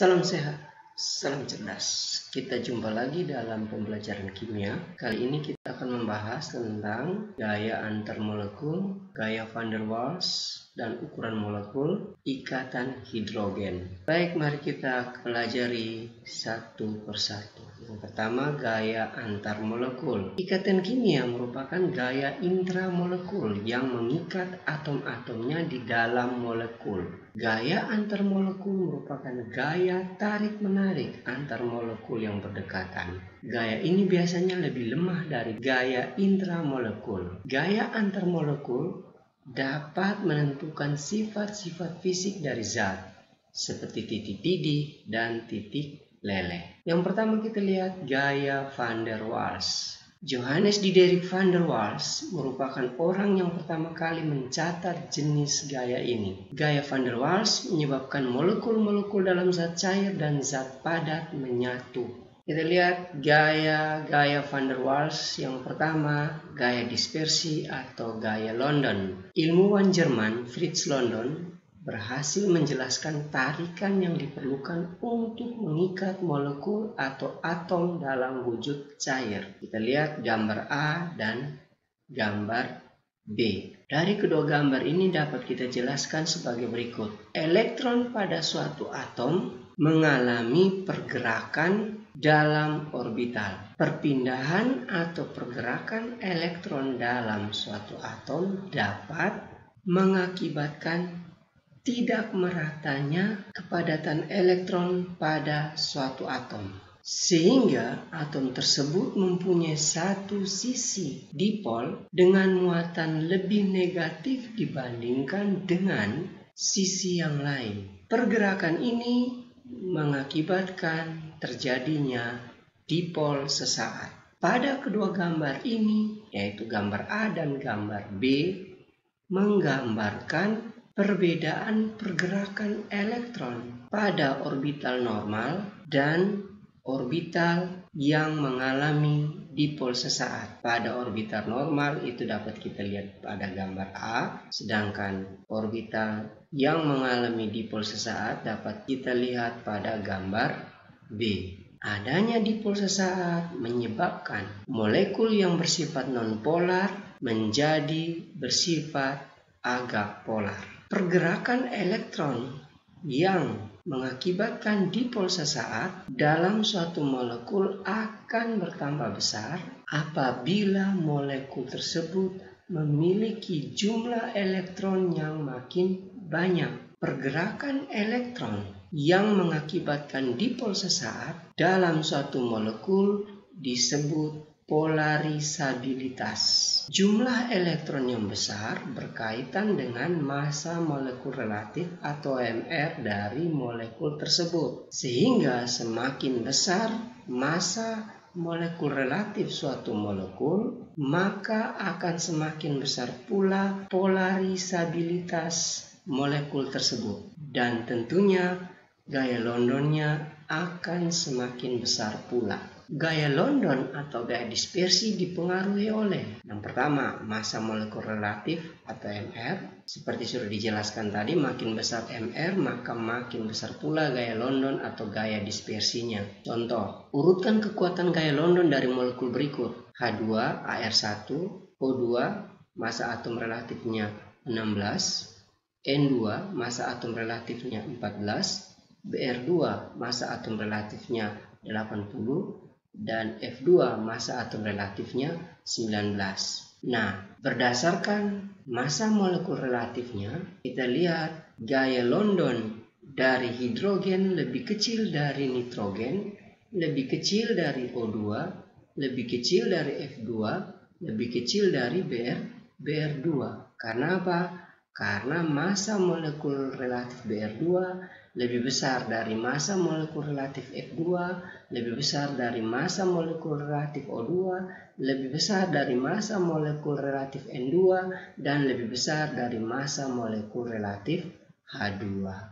Salam sehat, salam cerdas. Kita jumpa lagi dalam pembelajaran kimia. Kali ini kita akan membahas tentang gaya antar molekul, gaya van der Waals, dan ukuran molekul ikatan hidrogen. Baik, mari kita pelajari satu persatu. Yang pertama, gaya antar molekul. Ikatan kimia merupakan gaya intramolekul yang mengikat atom-atomnya di dalam molekul. Gaya antar molekul merupakan gaya tarik-menarik antar molekul yang berdekatan. Gaya ini biasanya lebih lemah dari gaya intramolekul. Gaya antar molekul dapat menentukan sifat-sifat fisik dari zat, seperti titik didih dan titik leleh. Yang pertama kita lihat gaya van der Waals. Johannes Diederik van der Waals merupakan orang yang pertama kali mencatat jenis gaya ini. Gaya van der Waals menyebabkan molekul-molekul dalam zat cair dan zat padat menyatu. Kita lihat gaya van der Waals yang pertama, gaya dispersi atau gaya London. Ilmuwan Jerman Fritz London berhasil menjelaskan tarikan yang diperlukan untuk mengikat molekul atau atom dalam wujud cair. Kita lihat gambar A dan gambar B. Dari kedua gambar ini dapat kita jelaskan sebagai berikut. Elektron pada suatu atom mengalami pergerakan dalam orbital. Perpindahan atau pergerakan elektron dalam suatu atom dapat mengakibatkan tidak meratanya kepadatan elektron pada suatu atom, sehingga atom tersebut mempunyai satu sisi dipol dengan muatan lebih negatif dibandingkan dengan sisi yang lain. Pergerakan ini mengakibatkan terjadinya dipol sesaat. Pada kedua gambar ini, yaitu gambar A dan gambar B, menggambarkan perbedaan pergerakan elektron pada orbital normal dan orbital yang mengalami dipol sesaat. Pada orbital normal itu dapat kita lihat pada gambar A, sedangkan orbital yang mengalami dipol sesaat dapat kita lihat pada gambar B. Adanya dipol sesaat menyebabkan molekul yang bersifat nonpolar menjadi bersifat agak polar. Pergerakan elektron yang mengakibatkan dipol sesaat dalam suatu molekul akan bertambah besar apabila molekul tersebut memiliki jumlah elektron yang makin banyak. Pergerakan elektron yang mengakibatkan dipol sesaat dalam suatu molekul disebut polarisabilitas. Jumlah elektron yang besar berkaitan dengan massa molekul relatif atau MR dari molekul tersebut. Sehingga semakin besar massa molekul relatif suatu molekul, maka akan semakin besar pula polarisabilitas molekul tersebut. Dan tentunya gaya Londonnya akan semakin besar pula. Gaya London atau gaya dispersi dipengaruhi oleh yang pertama, massa molekul relatif atau MR. Seperti sudah dijelaskan tadi, makin besar MR maka makin besar pula gaya London atau gaya dispersinya. Contoh, urutkan kekuatan gaya London dari molekul berikut. H2, AR1, O2, massa atom relatifnya 16, N2, massa atom relatifnya 14, Br2, massa atom relatifnya 80, dan F2 massa atom relatifnya 19. Nah, berdasarkan massa molekul relatifnya, kita lihat gaya London dari hidrogen lebih kecil dari nitrogen, lebih kecil dari O2, lebih kecil dari F2, lebih kecil dari Br2. Karena apa? Karena massa molekul relatif Br2 lebih besar dari massa molekul relatif F2, lebih besar dari massa molekul relatif O2, lebih besar dari massa molekul relatif N2, dan lebih besar dari massa molekul relatif H2.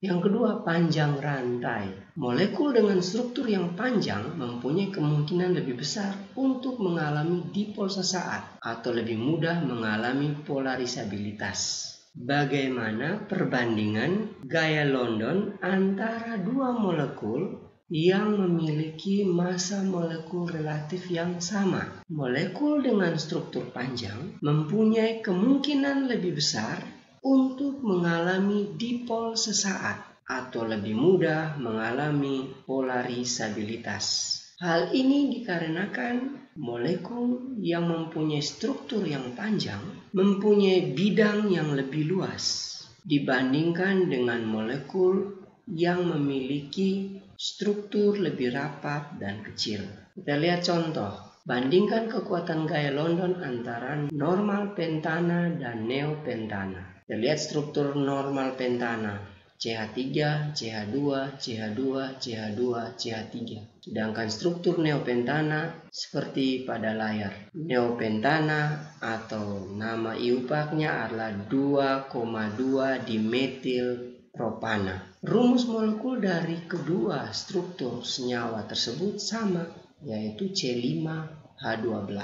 Yang kedua, panjang rantai. Molekul dengan struktur yang panjang mempunyai kemungkinan lebih besar untuk mengalami dipol sesaat atau lebih mudah mengalami polarisabilitas. bagaimana perbandingan gaya London antara dua molekul yang memiliki massa molekul relatif yang sama. Molekul dengan struktur panjang mempunyai kemungkinan lebih besar untuk mengalami dipol sesaat atau lebih mudah mengalami polarisabilitas. Hal ini dikarenakan molekul yang mempunyai struktur yang panjang mempunyai bidang yang lebih luas dibandingkan dengan molekul yang memiliki struktur lebih rapat dan kecil. Kita lihat contoh. Bandingkan kekuatan gaya London antara normal pentana dan neopentana. Kita lihat struktur normal pentana. CH3, CH2, CH2, CH2, CH3. Sedangkan struktur neopentana seperti pada layar. Neopentana atau nama IUPAC-nya adalah 2,2 dimetil propana. Rumus molekul dari kedua struktur senyawa tersebut sama, yaitu C5H12.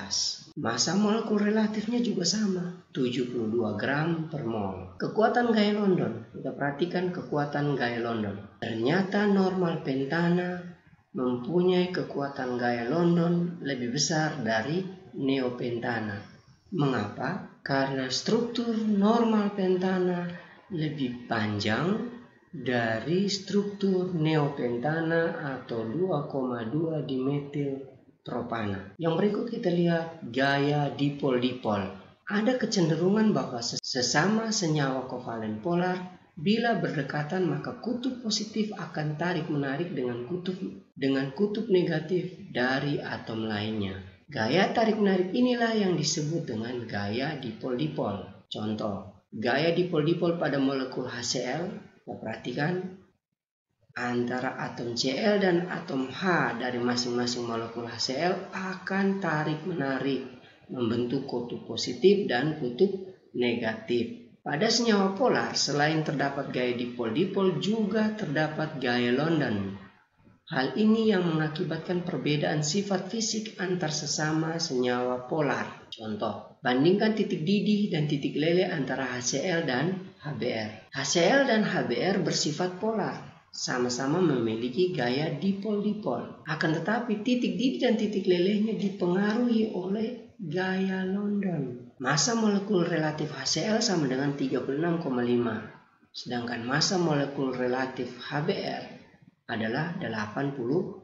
Massa molekul relatifnya juga sama, 72 gram per mol. Kekuatan gaya London, kita perhatikan kekuatan gaya London. Ternyata normal pentana mempunyai kekuatan gaya London lebih besar dari neopentana. Mengapa? Karena struktur normal pentana lebih panjang dari struktur neopentana atau 2,2 dimetil propana. Yang berikut kita lihat gaya dipol-dipol. Ada kecenderungan bahwa sesama senyawa kovalen polar bila berdekatan maka kutub positif akan tarik-menarik dengan kutub negatif dari atom lainnya. Gaya tarik-menarik inilah yang disebut dengan gaya dipol-dipol. Contoh, gaya dipol-dipol pada molekul HCl, kita perhatikan antara atom Cl dan atom H dari masing-masing molekul HCl akan tarik-menarik, membentuk kutub positif dan kutub negatif. Pada senyawa polar, selain terdapat gaya dipol-dipol, juga terdapat gaya London. Hal ini yang mengakibatkan perbedaan sifat fisik antar sesama senyawa polar. Contoh, bandingkan titik didih dan titik leleh antara HCl dan HBr. HCl dan HBr bersifat polar, sama-sama memiliki gaya dipol-dipol. Akan tetapi titik didih dan titik lelehnya dipengaruhi oleh gaya London. Massa molekul relatif HCl sama dengan 36,5, sedangkan massa molekul relatif HBr adalah 81.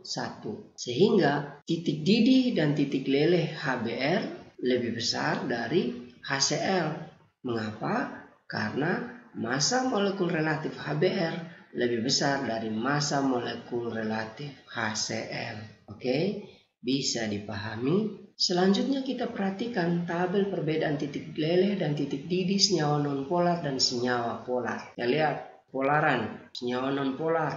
Sehingga titik didih dan titik leleh HBr lebih besar dari HCl. Mengapa? Karena massa molekul relatif HBr lebih besar dari massa molekul relatif HCl. Oke, bisa dipahami. Selanjutnya kita perhatikan tabel perbedaan titik leleh dan titik didih senyawa nonpolar dan senyawa polar. Kita lihat polaran senyawa nonpolar.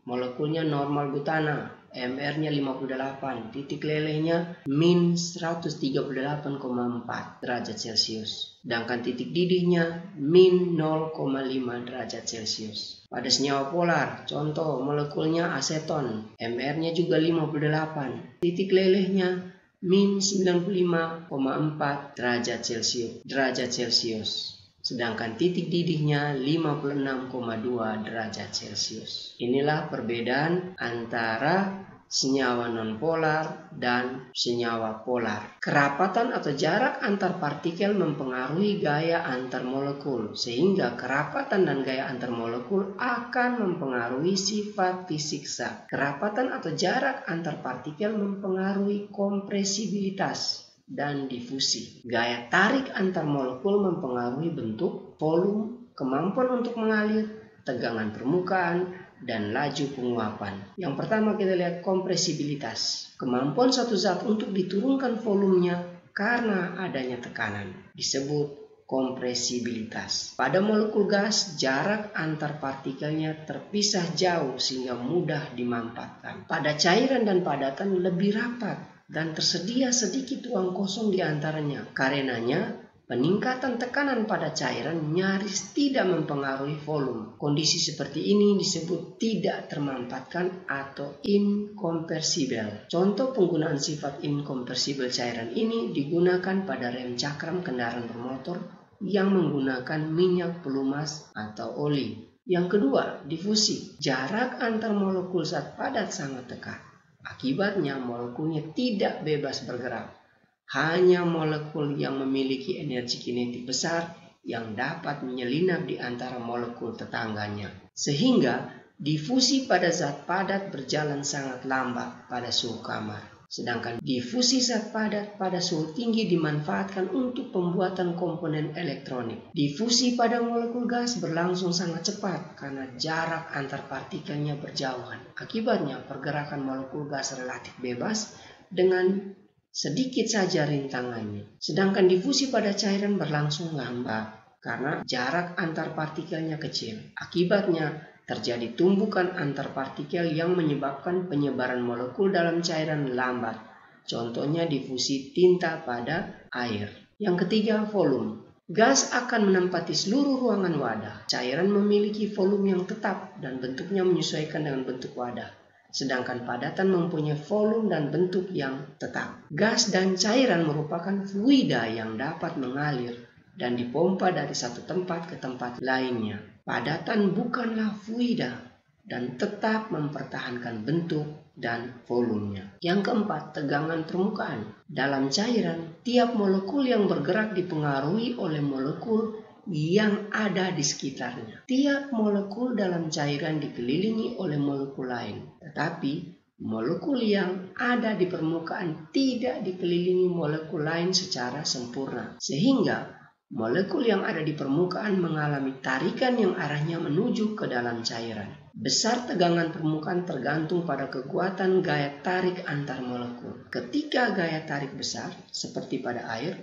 Molekulnya normal butana, MR-nya 58, titik lelehnya min 138,4 derajat Celcius. Sedangkan titik didihnya min 0,5 derajat Celcius. Pada senyawa polar, contoh molekulnya aseton, MR-nya juga 58, titik lelehnya min 95,4 derajat Celcius. Sedangkan titik didihnya 56,2 derajat Celcius. Inilah perbedaan antara senyawa nonpolar dan senyawa polar. Kerapatan atau jarak antar partikel mempengaruhi gaya antar molekul, sehingga kerapatan dan gaya antar molekul akan mempengaruhi sifat fisik zat. Kerapatan atau jarak antar partikel mempengaruhi kompresibilitas dan difusi. Gaya tarik antar molekul mempengaruhi bentuk, volume, kemampuan untuk mengalir, tegangan permukaan, dan laju penguapan. Yang pertama kita lihat kompresibilitas. Kemampuan suatu zat untuk diturunkan volumenya karena adanya tekanan disebut kompresibilitas. Pada molekul gas, jarak antar partikelnya terpisah jauh sehingga mudah dimanfaatkan. Pada cairan dan padatan lebih rapat dan tersedia sedikit ruang kosong di antaranya. Karenanya, peningkatan tekanan pada cairan nyaris tidak mempengaruhi volume. Kondisi seperti ini disebut tidak termanfaatkan atau inkompresibil. Contoh penggunaan sifat inkompresibil cairan ini digunakan pada rem cakram kendaraan bermotor yang menggunakan minyak pelumas atau oli. Yang kedua, difusi. Jarak antar molekul zat padat sangat dekat. Akibatnya molekulnya tidak bebas bergerak. Hanya molekul yang memiliki energi kinetik besar yang dapat menyelinap di antara molekul tetangganya. Sehingga difusi pada zat padat berjalan sangat lambat pada suhu kamar. Sedangkan difusi zat padat pada suhu tinggi dimanfaatkan untuk pembuatan komponen elektronik. Difusi pada molekul gas berlangsung sangat cepat karena jarak antar partikelnya berjauhan. Akibatnya pergerakan molekul gas relatif bebas dengan sedikit saja rintangannya. Sedangkan difusi pada cairan berlangsung lambat karena jarak antar partikelnya kecil. Akibatnya terjadi tumbukan antar partikel yang menyebabkan penyebaran molekul dalam cairan lambat. Contohnya difusi tinta pada air. Yang ketiga, volume. Gas akan menempati seluruh ruangan wadah. Cairan memiliki volume yang tetap dan bentuknya menyesuaikan dengan bentuk wadah. Sedangkan padatan mempunyai volume dan bentuk yang tetap. Gas dan cairan merupakan fluida yang dapat mengalir dan dipompa dari satu tempat ke tempat lainnya. Padatan bukanlah fluida dan tetap mempertahankan bentuk dan volumenya. Yang keempat, tegangan permukaan. Dalam cairan, tiap molekul yang bergerak dipengaruhi oleh molekul yang ada di sekitarnya. Tiap molekul dalam cairan dikelilingi oleh molekul lain, tetapi molekul yang ada di permukaan tidak dikelilingi molekul lain secara sempurna. Sehingga molekul yang ada di permukaan mengalami tarikan yang arahnya menuju ke dalam cairan. Besar tegangan permukaan tergantung pada kekuatan gaya tarik antar molekul. Ketika gaya tarik besar, seperti pada air,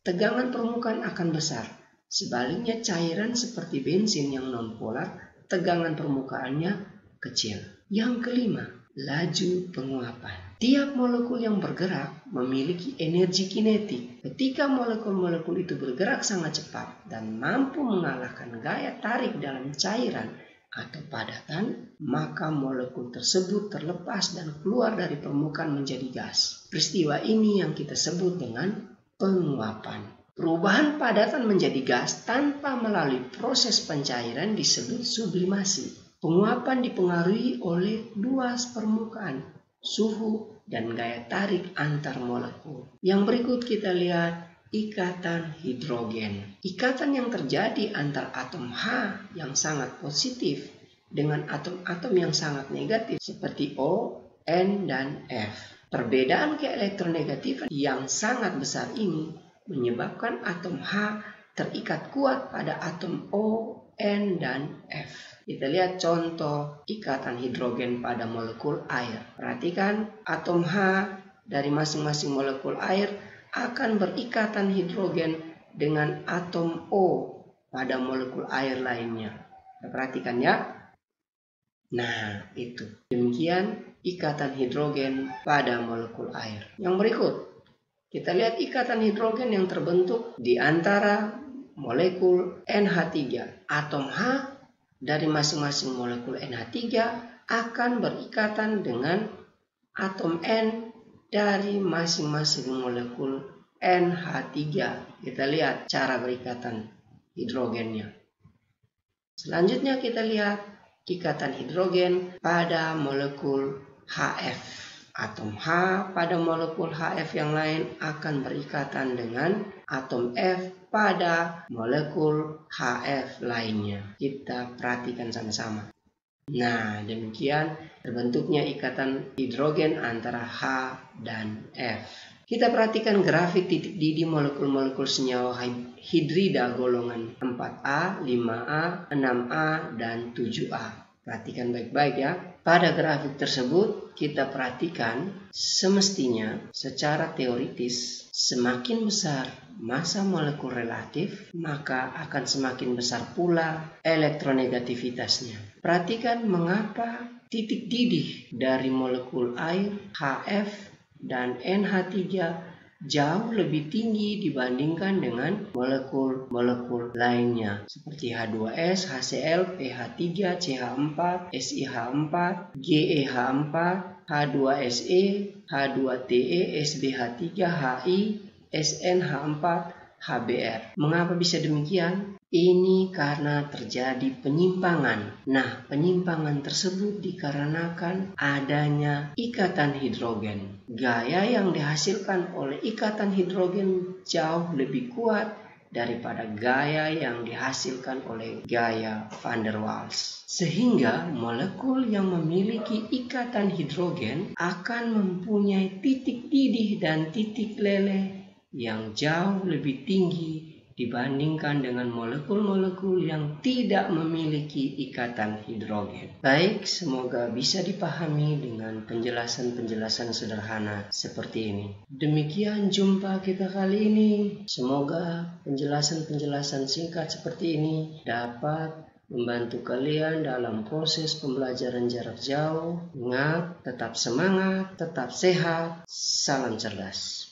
tegangan permukaan akan besar. Sebaliknya cairan seperti bensin yang nonpolar, tegangan permukaannya kecil. Yang kelima, laju penguapan. Tiap molekul yang bergerak memiliki energi kinetik. Ketika molekul-molekul itu bergerak sangat cepat dan mampu mengalahkan gaya tarik dalam cairan atau padatan, maka molekul tersebut terlepas dan keluar dari permukaan menjadi gas. Peristiwa ini yang kita sebut dengan penguapan. Perubahan padatan menjadi gas tanpa melalui proses pencairan disebut sublimasi. Penguapan dipengaruhi oleh luas permukaan, suhu, dan gaya tarik antar molekul. Yang berikut kita lihat ikatan hidrogen. Ikatan yang terjadi antar atom H yang sangat positif dengan atom-atom yang sangat negatif seperti O, N, dan F. Perbedaan keelektronegatifan yang sangat besar ini menyebabkan atom H terikat kuat pada atom O, N, dan F. Kita lihat contoh ikatan hidrogen pada molekul air. Perhatikan atom H dari masing-masing molekul air akan berikatan hidrogen dengan atom O pada molekul air lainnya. Kita perhatikan ya. Nah, itu. Demikian ikatan hidrogen pada molekul air. Yang berikut, kita lihat ikatan hidrogen yang terbentuk di antara molekul NH3. Atom H dari masing-masing molekul NH3 akan berikatan dengan atom N dari masing-masing molekul NH3. Kita lihat cara berikatan hidrogennya. Selanjutnya kita lihat ikatan hidrogen pada molekul HF. Atom H pada molekul HF yang lain akan berikatan dengan atom F pada molekul HF lainnya. Kita perhatikan sama-sama. Nah, demikian terbentuknya ikatan hidrogen antara H dan F. Kita perhatikan grafik titik didih molekul-molekul senyawa hidrida golongan 4A, 5A, 6A, dan 7A. Perhatikan baik-baik ya. Pada grafik tersebut kita perhatikan semestinya secara teoritis semakin besar massa molekul relatif maka akan semakin besar pula elektronegativitasnya. Perhatikan mengapa titik didih dari molekul air HF dan NH3 jauh lebih tinggi dibandingkan dengan molekul-molekul lainnya seperti H2S, HCl, pH3, CH4, SiH4, GeH4, H2Se, H2Te, SbH3, Hi, SnH4, HBr. Mengapa bisa demikian? Ini karena terjadi penyimpangan. Nah, penyimpangan tersebut dikarenakan adanya ikatan hidrogen. Gaya yang dihasilkan oleh ikatan hidrogen jauh lebih kuat daripada gaya yang dihasilkan oleh gaya van der Waals. Sehingga molekul yang memiliki ikatan hidrogen akan mempunyai titik didih dan titik leleh yang jauh lebih tinggi dibandingkan dengan molekul-molekul yang tidak memiliki ikatan hidrogen. Baik, semoga bisa dipahami dengan penjelasan-penjelasan sederhana seperti ini. Demikian jumpa kita kali ini. Semoga penjelasan-penjelasan singkat seperti ini dapat membantu kalian dalam proses pembelajaran jarak jauh. Ingat, tetap semangat, tetap sehat, salam cerdas.